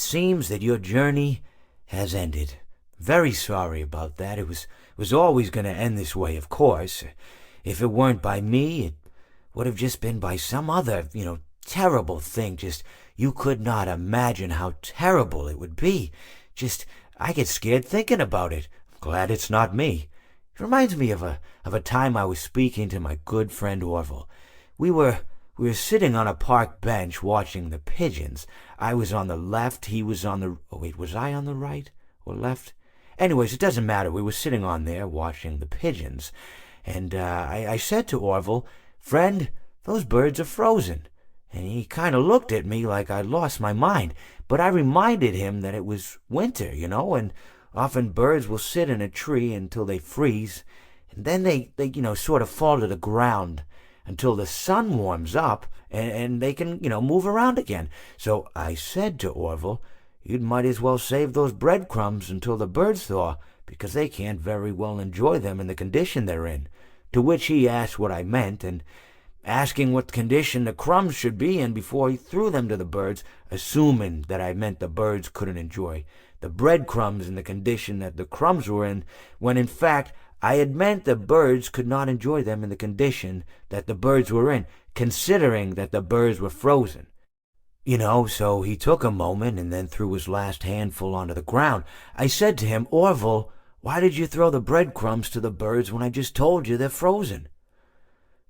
it seems that your journey has ended. Very sorry about that. It was always going to end this way, of course. If it weren't by me, it would have just been by some other, terrible thing. Just, you could not imagine how terrible it would be. Just, I get scared thinking about it. I'm glad it's not me. It reminds me of a time I was speaking to my good friend Orville. We were sitting on a park bench watching the pigeons. I was on the left, he was on the... Oh, wait, was I on the right or left? Anyways, it doesn't matter. We were sitting on there watching the pigeons. And I said to Orville, "Friend, those birds are frozen." And he kind of looked at me like I'd lost my mind. But I reminded him that it was winter, and often birds will sit in a tree until they freeze. And then they sort of fall to the ground until the sun warms up and they can, move around again. So I said to Orville, "You might as well save those breadcrumbs until the birds thaw, because they can't very well enjoy them in the condition they're in." To which he asked what I meant, and asking what condition the crumbs should be in before he threw them to the birds, assuming that I meant the birds couldn't enjoy the breadcrumbs in the condition that the crumbs were in, when in fact I had meant the birds could not enjoy them in the condition that the birds were in, considering that the birds were frozen. So he took a moment and then threw his last handful onto the ground. I said to him, "Orville, why did you throw the breadcrumbs to the birds when I just told you they're frozen?"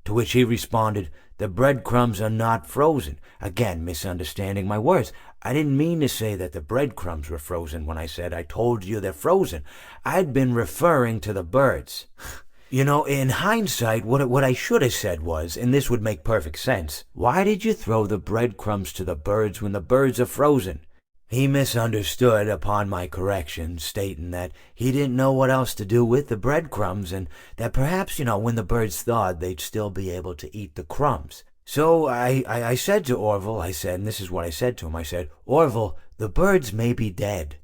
To which he responded, "The breadcrumbs are not frozen." Again, misunderstanding my words. I didn't mean to say that the breadcrumbs were frozen when I said I told you they're frozen. I'd been referring to the birds. In hindsight, what I should have said was, and this would make perfect sense, "Why did you throw the breadcrumbs to the birds when the birds are frozen?" He misunderstood upon my correction, stating that he didn't know what else to do with the breadcrumbs, and that perhaps, when the birds thawed, they'd still be able to eat the crumbs. So I said to Orville, and this is what I said to him, I said, "Orville, the birds may be dead,